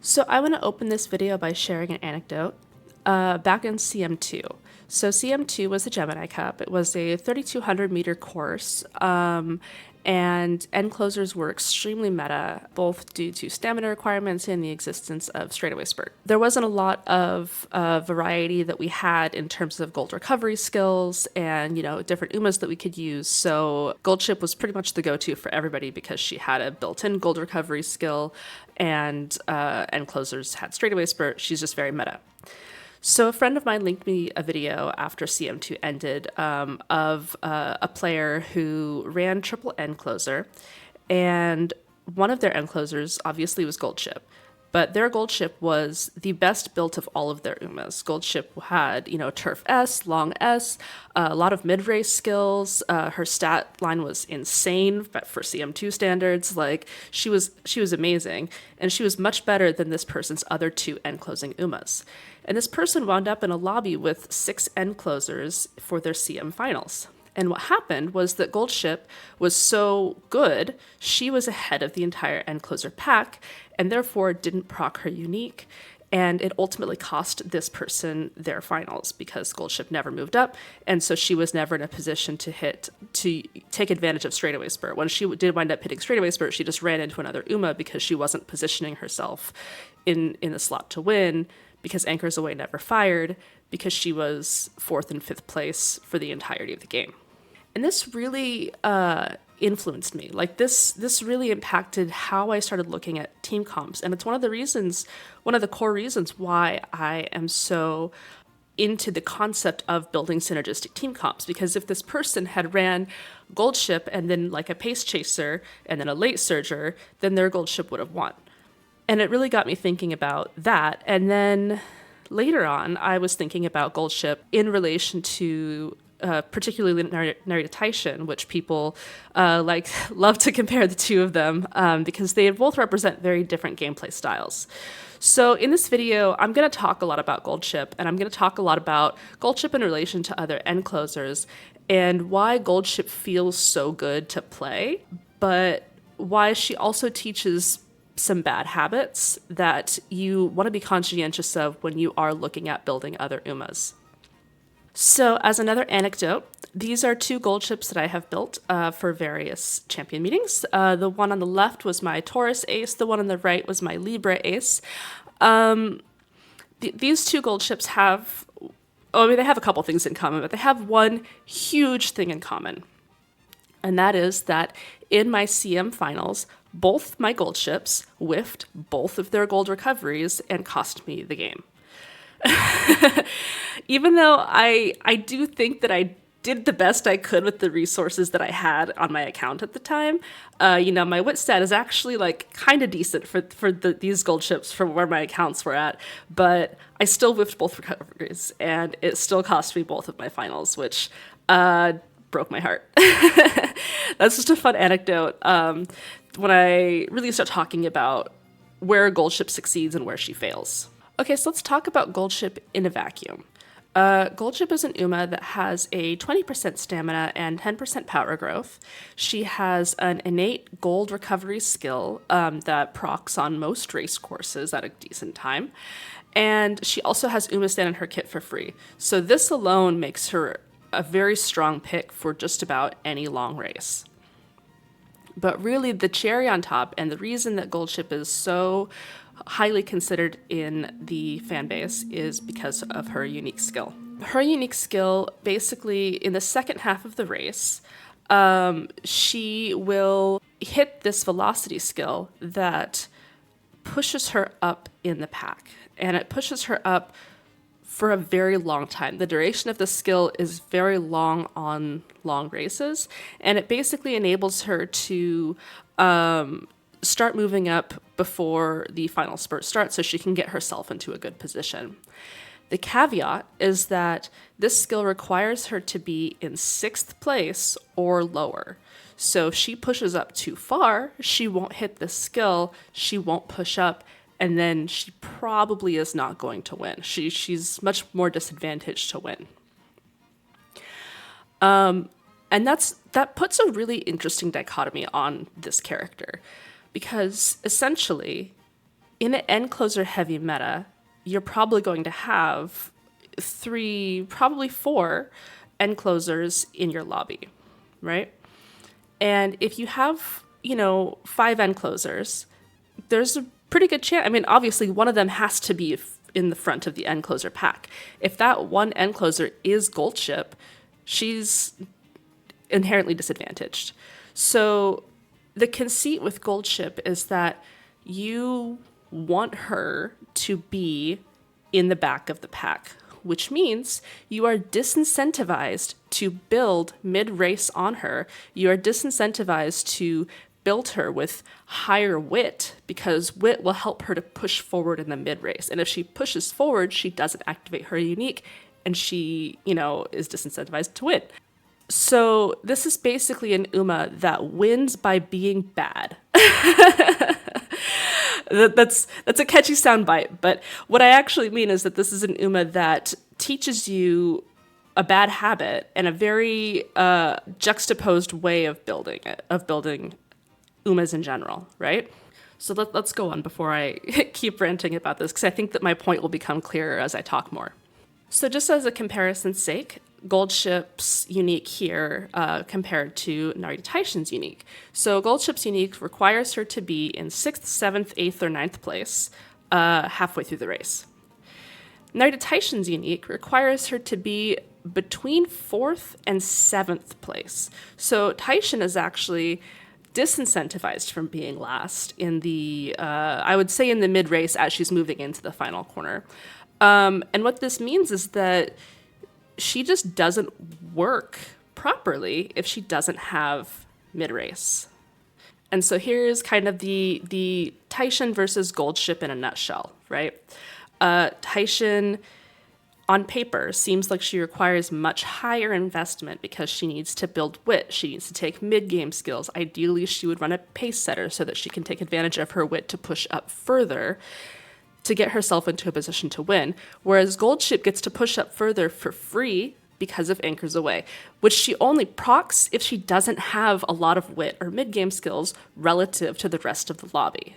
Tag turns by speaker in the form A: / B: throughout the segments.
A: So I want to open this video by sharing an anecdote. Back in CM2. So CM2 was the Gemini Cup. It was a 3,200 meter course, and end closers were extremely meta, both due to stamina requirements and the existence of straightaway spurt. There wasn't a lot of variety that we had in terms of gold recovery skills and different umas that we could use. So gold ship was pretty much the go-to for everybody because she had a built-in gold recovery skill, and end closers had straightaway spurt. She's just very meta. So a friend of mine linked me a video after CM2 ended of a player who ran triple end closer, and one of their end closers obviously was gold ship. But their gold ship was the best built of all of their umas. Gold ship had, turf S, long S, a lot of mid-race skills. Her stat line was insane, but for CM2 standards, like she was amazing, and she was much better than this person's other two end closing umas. And this person wound up in a lobby with 6 end closers for their CM finals. And what happened was that Gold Ship was so good, she was ahead of the entire end closer pack, and therefore didn't proc her unique. And it ultimately cost this person their finals because Gold Ship never moved up, and so she was never in a position to take advantage of straightaway spurt. When she did wind up hitting straightaway spurt, she just ran into another Uma because she wasn't positioning herself in the slot to win, because Anchors Away never fired, because she was 4th and 5th place for the entirety of the game. And this really influenced me. Like this really impacted how I started looking at team comps. And it's one of the core reasons why I am so into the concept of building synergistic team comps. Because if this person had ran gold ship and then like a pace chaser and then a late surger, then their gold ship would have won. And it really got me thinking about that. And then later on, I was thinking about gold ship in relation to particularly Narita Taishin, which people love to compare the two of them because they both represent very different gameplay styles. So in this video, I'm going to talk a lot about gold ship, and I'm going to talk a lot about gold ship in relation to other end closers and why gold ship feels so good to play, but why she also teaches some bad habits that you want to be conscientious of when you are looking at building other umas. So as another anecdote, these are 2 gold ships that I have built for various champion meetings. The one on the left was my Taurus ace. The one on the right was my Libra ace. These 2 gold ships have, they have a couple things in common, but they have one huge thing in common. And that is that in my CM finals, both my gold ships whiffed both of their gold recoveries and cost me the game. Even though I do think that I did the best I could with the resources that I had on my account at the time, my wit stat is actually like kind of decent for these gold ships from where my accounts were at, but I still whiffed both recoveries, and it still cost me both of my finals, which broke my heart. That's just a fun anecdote. When I really start talking about where gold ship succeeds and where she fails. Okay, so let's talk about gold ship in a vacuum. Gold ship is an Uma that has a 20% stamina and 10% power growth. She has an innate gold recovery skill that procs on most race courses at a decent time. And she also has Uma stand in her kit for free. So this alone makes her a very strong pick for just about any long race. But really the cherry on top, and the reason that gold ship is so highly considered in the fan base, is because of her unique skill. Her unique skill, basically, in the second half of the race, she will hit this velocity skill that pushes her up in the pack. And it pushes her up for a very long time. The duration of the skill is very long on long races, and it basically enables her to start moving up before the final spurt starts so she can get herself into a good position. The caveat is that this skill requires her to be in 6th place or lower. So if she pushes up too far, she won't hit this skill, she won't push up, and then she probably is not going to win. She's much more disadvantaged to win. And that puts a really interesting dichotomy on this character, because essentially in an end closer heavy meta, you're probably going to have 3, probably 4 end closers in your lobby, right? And if you have, 5 end closers, there's a pretty good chance. I mean, obviously, one of them has to be in the front of the end closer pack. If that one end closer is gold ship, she's inherently disadvantaged. So the conceit with gold ship is that you want her to be in the back of the pack, which means you are disincentivized to build mid-race on her. You are disincentivized to build her with higher wit, because wit will help her to push forward in the mid-race. And if she pushes forward, she doesn't activate her unique, and she, is disincentivized to win. So this is basically an Uma that wins by being bad. That's a catchy soundbite, but what I actually mean is that this is an Uma that teaches you a bad habit and a very juxtaposed way of building Umas in general, right? So let's go on before I keep ranting about this, because I think that my point will become clearer as I talk more. So just as a comparison's sake, Gold Ship's unique here compared to Narita Taishin's unique. So Gold Ship's unique requires her to be in 6th, 7th, 8th, or 9th place halfway through the race. Narita Taishin's unique requires her to be between 4th and 7th place. So Taishin is actually disincentivized from being last in the, I would say in the mid-race as she's moving into the final corner. And what this means is that she just doesn't work properly if she doesn't have mid-race. And so here's kind of the Taishin versus Gold Ship in a nutshell, right? Taishin, on paper, seems like she requires much higher investment because she needs to build wit. She needs to take mid-game skills. Ideally, she would run a pace setter so that she can take advantage of her wit to push up further to get herself into a position to win, whereas Gold Ship gets to push up further for free because of Anchors Away, which she only procs if she doesn't have a lot of wit or mid-game skills relative to the rest of the lobby.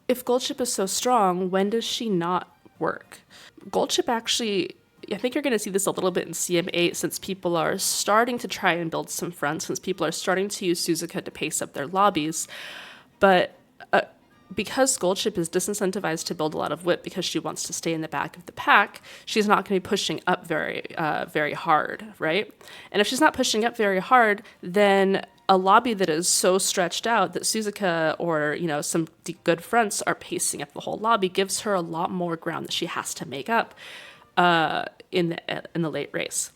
A: If Gold Ship is so strong, when does she not work? Gold Ship actually, I think you're going to see this a little bit in CM8 since people are starting to try and build some fronts, since people are starting to use Suzuka to pace up their lobbies, but because Gold Ship is disincentivized to build a lot of wit because she wants to stay in the back of the pack, she's not going to be pushing up very hard, right? And if she's not pushing up very hard, then a lobby that is so stretched out that Suzuka or, some good fronts are pacing up the whole lobby gives her a lot more ground that she has to make up in the late race.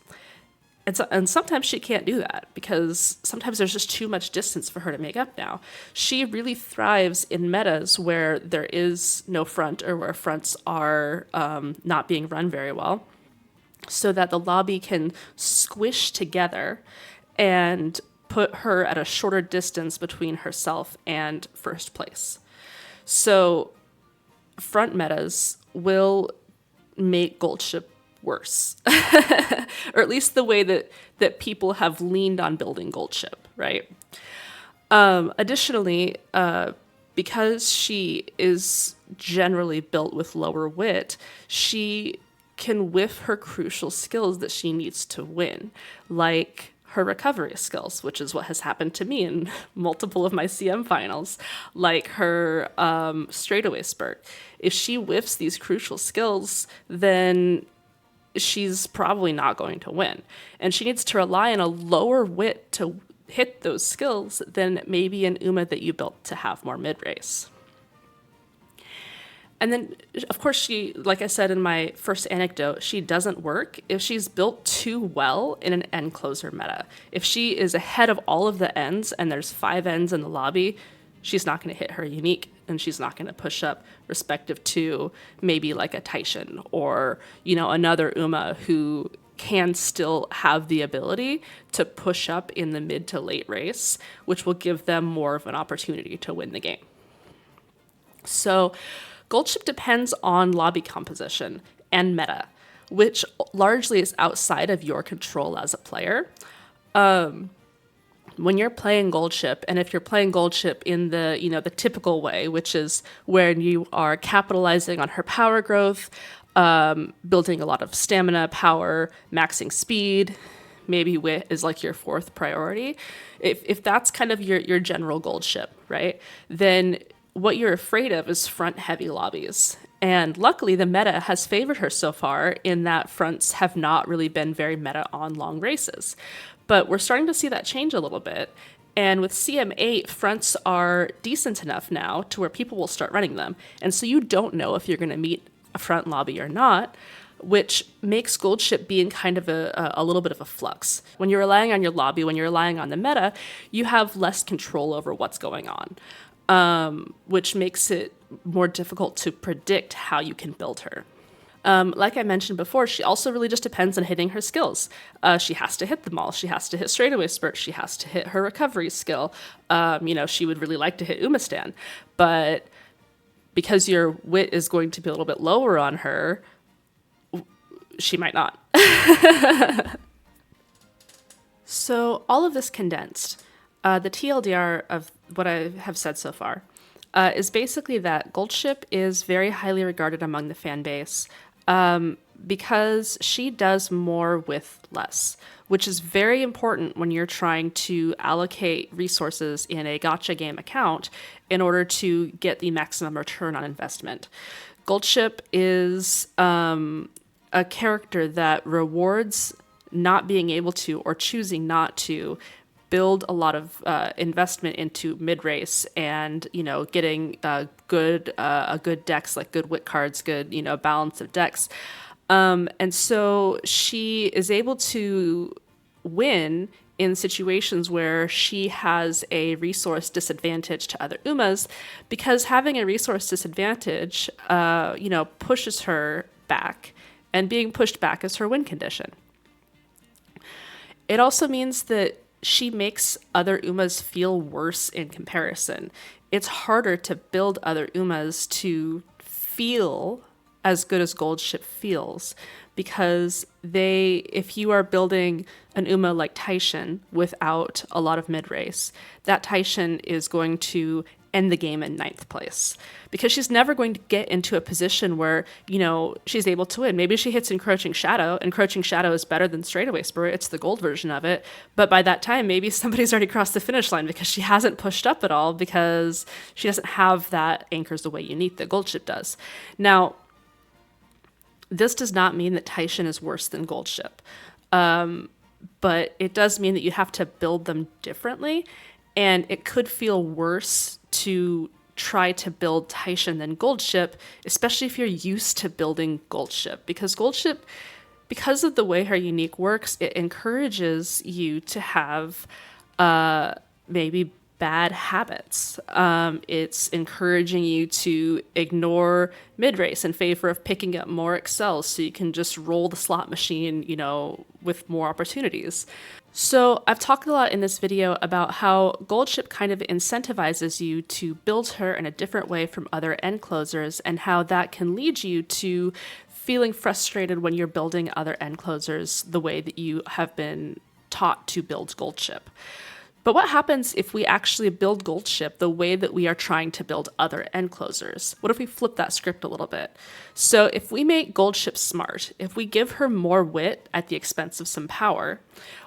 A: And sometimes she can't do that because sometimes there's just too much distance for her to make up now. She really thrives in metas where there is no front or where fronts are not being run very well, so that the lobby can squish together and put her at a shorter distance between herself and first place. So front metas will make Gold Ship worse, or at least the way that people have leaned on building Gold Ship, right? Additionally, because she is generally built with lower wit, she can whiff her crucial skills that she needs to win, like her recovery skills, which is what has happened to me in multiple of my CM finals, like her straightaway spurt. If she whiffs these crucial skills, then she's probably not going to win. And she needs to rely on a lower wit to hit those skills than maybe an Uma that you built to have more mid-race. And then, of course, she, like I said in my first anecdote, she doesn't work if she's built too well in an end closer meta. If she is ahead of all of the ends and there's 5 ends in the lobby, she's not going to hit her unique, and she's not going to push up respective to maybe like a Taishin or, another Uma who can still have the ability to push up in the mid to late race, which will give them more of an opportunity to win the game. So Gold Ship depends on lobby composition and meta, which largely is outside of your control as a player. when you're playing Goldship, and if you're playing Goldship in the, the typical way, which is where you are capitalizing on her power growth, building a lot of stamina, power, maxing speed, maybe wit is like your fourth priority. If that's kind of your general Goldship, right? Then what you're afraid of is front heavy lobbies. And luckily, the meta has favored her so far in that fronts have not really been very meta on long races. But we're starting to see that change a little bit. And with CM8, fronts are decent enough now to where people will start running them. And so you don't know if you're going to meet a front lobby or not, which makes Goldship being kind of a little bit of a flux. When you're relying on your lobby, when you're relying on the meta, you have less control over what's going on, which makes it more difficult to predict how you can build her. Like I mentioned before, she also really just depends on hitting her skills. She has to hit them all. She has to hit straightaway spurt. She has to hit her recovery skill. She would really like to hit Umastan, but because your wit is going to be a little bit lower on her, she might not. So all of this condensed, the TLDR of what I have said so far is basically that Goldship is very highly regarded among the fan base because she does more with less, which is very important when you're trying to allocate resources in a gacha game account in order to get the maximum return on investment. Goldship is a character that rewards not being able to or choosing not to build a lot of investment into mid-race and, getting a good decks, like good wit cards, good, balance of decks. And so she is able to win in situations where she has a resource disadvantage to other Umas, because having a resource disadvantage, pushes her back, and being pushed back is her win condition. It also means that she makes other Umas feel worse in comparison. It's harder to build other Umas to feel as good as Goldship feels, because if you are building an Uma like Taishin without a lot of mid-race, that Taishin is going to end the game in 9th place, because she's never going to get into a position where, she's able to win. Maybe she hits Encroaching Shadow. Encroaching Shadow is better than Straightaway Spirit. It's the gold version of it. But by that time, maybe somebody's already crossed the finish line because she hasn't pushed up at all, because she doesn't have that anchors away unique that Goldship does. Now, this does not mean that Taishin is worse than Goldship. But it does mean that you have to build them differently. And it could feel worse to try to build Taishin than Goldship, especially if you're used to building Goldship. Because Goldship, because of the way her unique works, it encourages you to have maybe bad habits. It's encouraging you to ignore mid-race in favor of picking up more excels so you can just roll the slot machine, with more opportunities. So I've talked a lot in this video about how Goldship kind of incentivizes you to build her in a different way from other end closers, and how that can lead you to feeling frustrated when you're building other end closers the way that you have been taught to build Goldship. But what happens if we actually build Goldship the way that we are trying to build other end closers? What if we flip that script a little bit? So if we make Goldship smart, if we give her more wit at the expense of some power,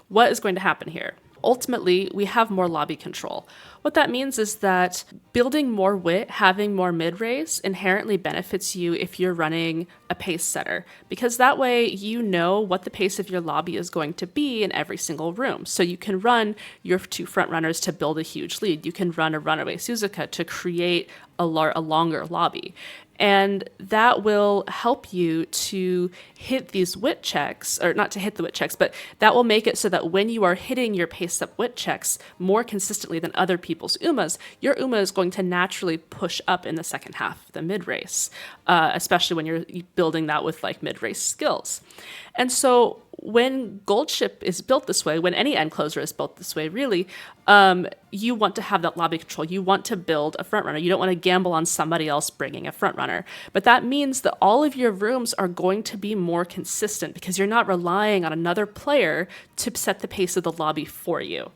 A: what is going to happen here? Ultimately, we have more lobby control. What that means is that building more wit, having more mid-race, inherently benefits you if you're running a pace setter, because that way you know what the pace of your lobby is going to be in every single room. So you can run your 2 front runners to build a huge lead. You can run a runaway Suzuka to create a longer lobby. And that will help you to hit these wit checks, or not to hit the wit checks, but that will make it so that when you are hitting your pace up wit checks more consistently than other people's Umas, your Uma is going to naturally push up in the second half of the mid-race, especially when you're building that with like mid-race skills. And so when Goldship is built this way, when any end closer is built this way, really, you want to have that lobby control. You want to build a front runner. You don't want to gamble on somebody else bringing a front runner. But that means that all of your rooms are going to be more consistent, because you're not relying on another player to set the pace of the lobby for you.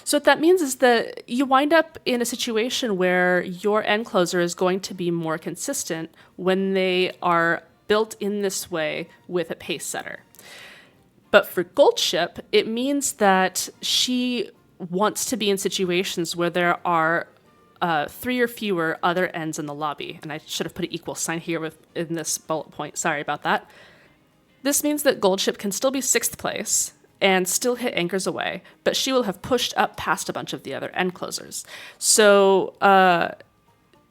A: So what that means is that you wind up in a situation where your end closer is going to be more consistent when they are built in this way with a pace setter. But for Goldship, it means that she wants to be in situations where there are 3 or fewer other ends in the lobby. And I should have put an equal sign here in this bullet point. Sorry about that. This means that Goldship can still be 6th place and still hit anchors away, but she will have pushed up past a bunch of the other end closers. So,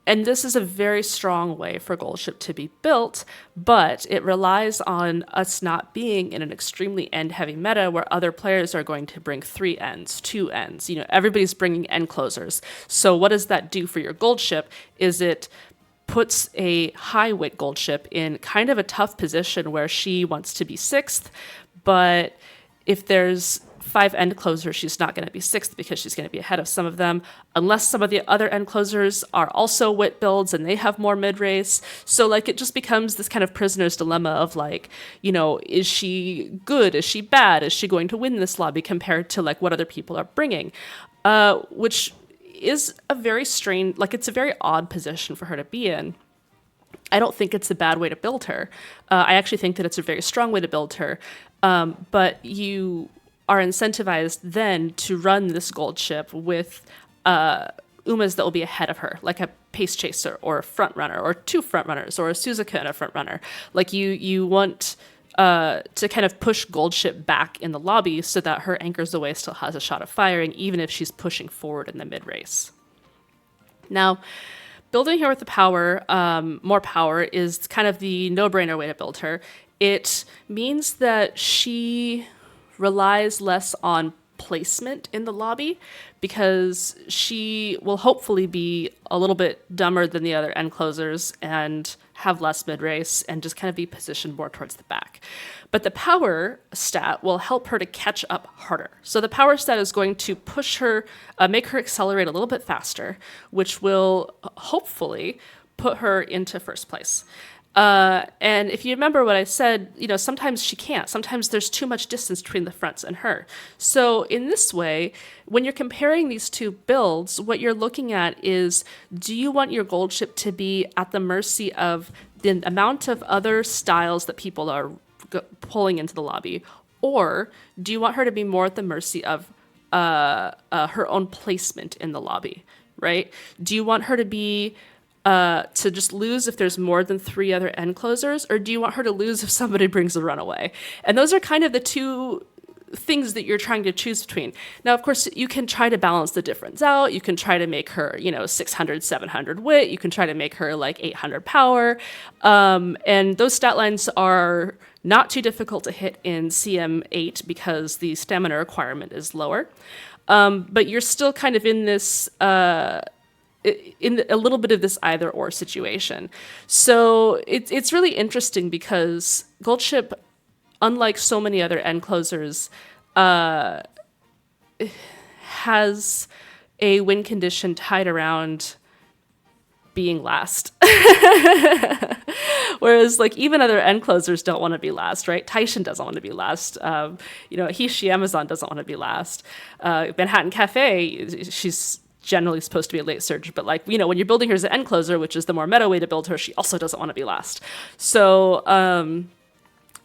A: and this is a very strong way for Goldship to be built, but it relies on us not being in an extremely end-heavy meta where other players are going to bring 3 ends, 2 ends. Everybody's bringing end closers. So what does that do for your Goldship? Is it puts a high wit Goldship in kind of a tough position where she wants to be 6th, but if there's 5 end closers, she's not going to be 6th because she's going to be ahead of some of them, unless some of the other end closers are also wit builds and they have more mid-race. So it just becomes this kind of prisoner's dilemma of is she good? Is she bad? Is she going to win this lobby compared to what other people are bringing? Which is a very strange, it's a very odd position for her to be in. I don't think it's a bad way to build her. I actually think that it's a very strong way to build her. But you are incentivized then to run this Goldship with Umas that will be ahead of her, like a pace chaser or a front runner or 2 front runners or a Suzuka and a front runner. You want to kind of push Goldship back in the lobby so that her anchors away still has a shot of firing, even if she's pushing forward in the mid-race. Now, building her with the power, more power, is kind of the no-brainer way to build her. It means that she relies less on placement in the lobby because she will hopefully be a little bit dumber than the other end closers and have less mid-race and just kind of be positioned more towards the back. But the power stat will help her to catch up harder. So the power stat is going to push her, make her accelerate a little bit faster, which will hopefully put her into 1st place. And if you remember what I said, sometimes she can't. Sometimes there's too much distance between the fronts and her. So in this way, when you're comparing these 2 builds, what you're looking at is, do you want your Goldship to be at the mercy of the amount of other styles that people are pulling into the lobby? Or do you want her to be more at the mercy of her own placement in the lobby, right? Do you want her to be to just lose if there's more than 3 other end closers, or do you want her to lose if somebody brings a runaway? And those are kind of the 2 things that you're trying to choose between. Now, of course, you can try to balance the difference out. You can try to make her, 600, 700 wit. You can try to make her 800 power. And those stat lines are not too difficult to hit in CM8 because the stamina requirement is lower. But you're still kind of in this in a little bit of this either or situation. So it's really interesting because Goldship, unlike so many other end closers, has a win condition tied around being last. Whereas even other end closers don't want to be last, right? Taishin doesn't want to be last. Hishi Amazon doesn't want to be last. Manhattan Cafe, she's generally supposed to be a late surge, but when you're building her as an end closer, which is the more meta way to build her, she also doesn't want to be last. So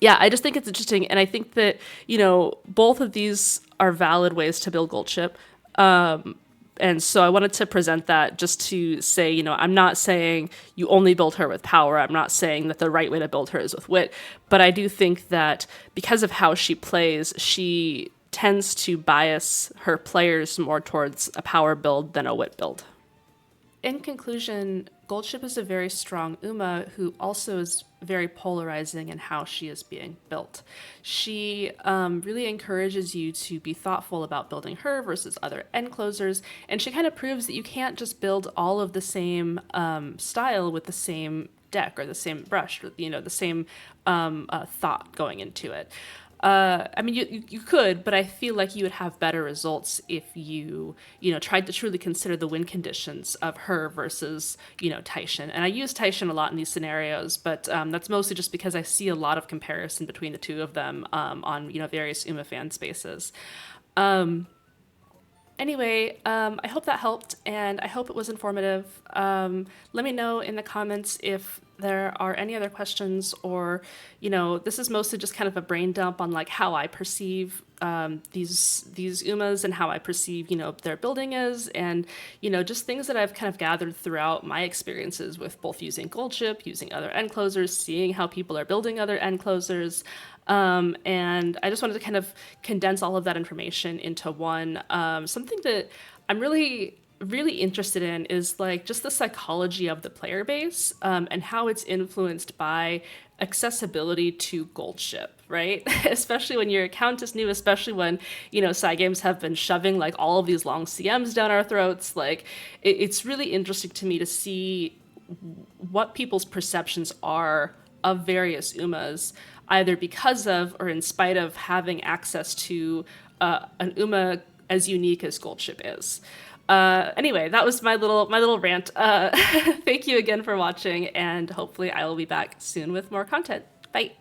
A: yeah, I just think it's interesting, and I think that both of these are valid ways to build Goldship. And so I wanted to present that just to say, I'm not saying you only build her with power. I'm not saying that the right way to build her is with wit, but I do think that because of how she plays, she tends to bias her players more towards a power build than a wit build. In conclusion, Goldship is a very strong Uma who also is very polarizing in how she is being built. She really encourages you to be thoughtful about building her versus other end closers, and she kind of proves that you can't just build all of the same style with the same deck or the same brush, or the same thought going into it. I mean, you could, but I feel like you would have better results if you tried to truly consider the win conditions of her versus, Taishin. And I use Taishin a lot in these scenarios, but that's mostly just because I see a lot of comparison between the 2 of them on, various Uma fan spaces. Anyway, I hope that helped, and I hope it was informative. Let me know in the comments if there are any other questions, or, this is mostly just kind of a brain dump on like how I perceive these umas and how I perceive their building is, and just things that I've kind of gathered throughout my experiences with both using Goldship, using other end closers, seeing how people are building other end closers. And I just wanted to kind of condense all of that information into one. Something that I'm really interested in is like just the psychology of the player base, and how it's influenced by accessibility to Goldship, right? Especially when your account is new, especially when, side games have been shoving like all of these long CMs down our throats. Like it's really interesting to me to see what people's perceptions are of various umas, either because of or in spite of having access to an uma as unique as Goldship is. Anyway, that was my little rant. Thank you again for watching, and hopefully I will be back soon with more content. Bye.